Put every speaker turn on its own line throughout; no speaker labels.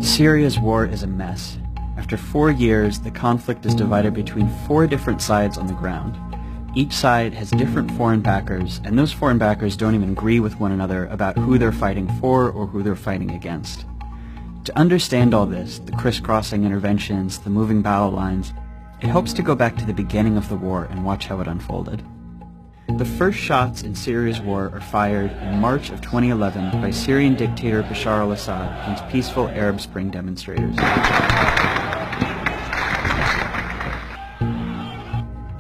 Syria's war is a mess. After 4 years, the conflict is divided between 4 different sides on the ground. Each side has different foreign backers, and those foreign backers don't even agree with one another about who they're fighting for or who they're fighting against. To understand all this, the crisscrossing interventions, the moving battle lines, it helps to go back to the beginning of the war and watch how it unfolded. The first shots in Syria's war are fired in March of 2011 by Syrian dictator Bashar al-Assad against peaceful Arab Spring demonstrators.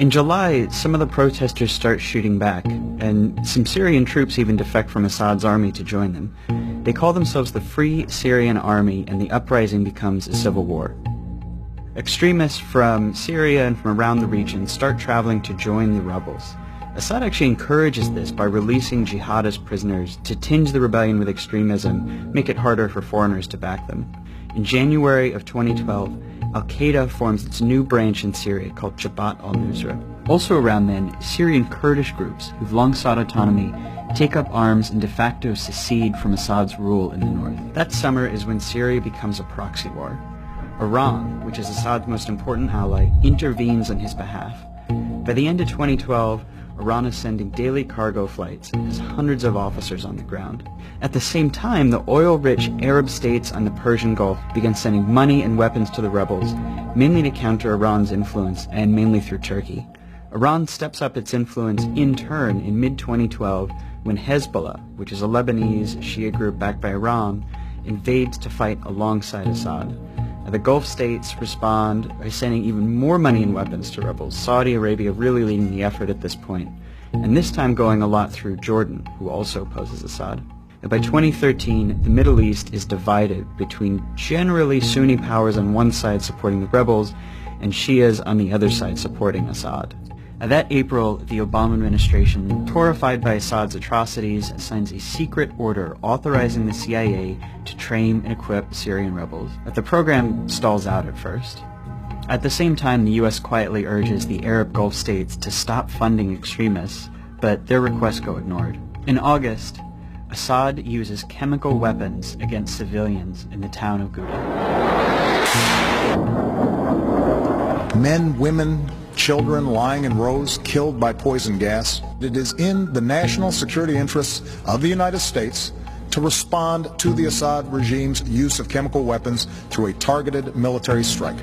In July, some of the protesters start shooting back, and some Syrian troops even defect from Assad's army to join them. They call themselves the Free Syrian Army, and the uprising becomes a civil war. Extremists from Syria and from around the region start traveling to join the rebels. Assad actually encourages this by releasing jihadist prisoners to tinge the rebellion with extremism, make it harder for foreigners to back them. In January of 2012, Al-Qaeda forms its new branch in Syria called Jabhat al-Nusra. Also around then, Syrian Kurdish groups, who've long sought autonomy, take up arms and de facto secede from Assad's rule in the north. That summer is when Syria becomes a proxy war. Iran, which is Assad's most important ally, intervenes on his behalf. By the end of 2012, Iran is sending daily cargo flights and has hundreds of officers on the ground. At the same time, the oil-rich Arab states on the Persian Gulf begin sending money and weapons to the rebels, mainly to counter Iran's influence and mainly through Turkey. Iran steps up its influence in turn in mid-2012 when Hezbollah, which is a Lebanese Shia group backed by Iran, invades to fight alongside Assad. The Gulf states respond by sending even more money and weapons to rebels, Saudi Arabia really leading the effort at this point, and this time going a lot through Jordan, who also opposes Assad. And by 2013, the Middle East is divided between generally Sunni powers on one side supporting the rebels and Shias on the other side supporting Assad. That April, the Obama administration, horrified by Assad's atrocities, signs a secret order authorizing the CIA to train and equip Syrian rebels. But the program stalls out at first. At the same time, the U.S. quietly urges the Arab Gulf states to stop funding extremists, but their requests go ignored. In August, Assad uses chemical weapons against civilians in the town of Ghouta.
Men, women, children lying in rows, killed by poison gas. It is in the national security interests of the United States to respond to the Assad regime's use of chemical weapons through a targeted military strike.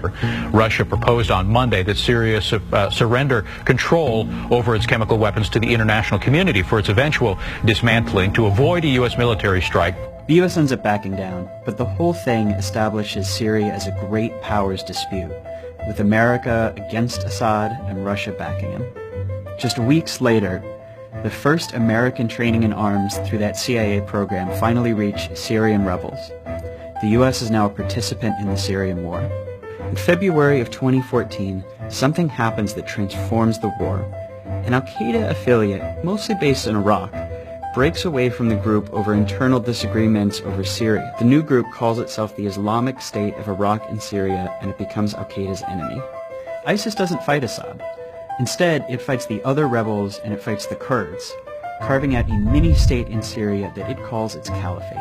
Russia proposed on Monday that Syria surrender control over its chemical weapons to the international community for its eventual dismantling to avoid a U.S. military strike.
The U.S. ends up backing down, but the whole thing establishes Syria as a great powers dispute, with America against Assad and Russia backing him. Just weeks later, the first American training in arms through that CIA program finally reached Syrian rebels. The U.S. is now a participant in the Syrian war. In February of 2014, something happens that transforms the war. An Al-Qaeda affiliate, mostly based in Iraq, breaks away from the group over internal disagreements over Syria. The new group calls itself the Islamic State of Iraq and Syria, and it becomes Al-Qaeda's enemy. ISIS doesn't fight Assad. Instead, it fights the other rebels and it fights the Kurds, carving out a mini-state in Syria that it calls its caliphate.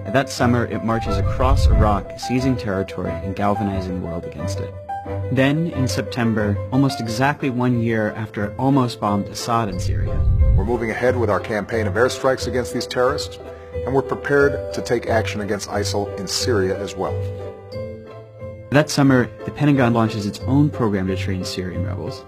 And that summer, it marches across Iraq, seizing territory and galvanizing the world against it. Then, in September, almost exactly 1 year after it almost bombed Assad in Syria,
We're moving ahead with our campaign of airstrikes against these terrorists, and we're prepared to take action against ISIL in Syria as well.
That summer, the Pentagon launches its own program to train Syrian rebels.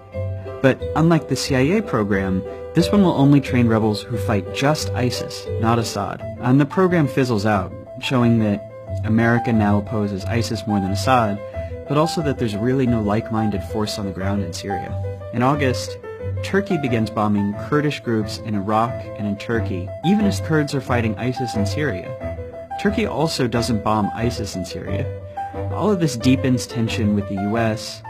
But unlike the CIA program, this one will only train rebels who fight just ISIS, not Assad. And the program fizzles out, showing that America now opposes ISIS more than Assad, but also that there's really no like-minded force on the ground in Syria. In August, Turkey begins bombing Kurdish groups in Iraq and in Turkey, even as Kurds are fighting ISIS in Syria. Turkey also doesn't bomb ISIS in Syria. All of this deepens tension with the U.S.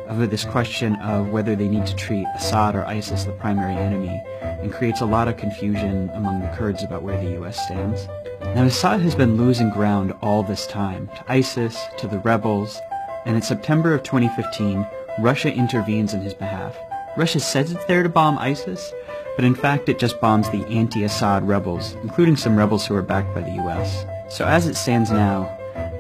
over this question of whether they need to treat Assad or ISIS the primary enemy, and creates a lot of confusion among the Kurds about where the U.S. stands. Now, Assad has been losing ground all this time, to ISIS, to the rebels, and in September of 2015, Russia intervenes in his behalf. Russia says it's there to bomb ISIS, but in fact it just bombs the anti-Assad rebels, including some rebels who are backed by the U.S. So as it stands now,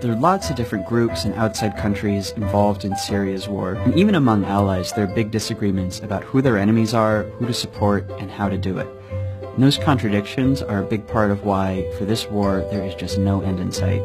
There are lots of different groups and outside countries involved in Syria's war, and even among allies there are big disagreements about who their enemies are, who to support, and how to do it. And those contradictions are a big part of why, for this war, there is just no end in sight.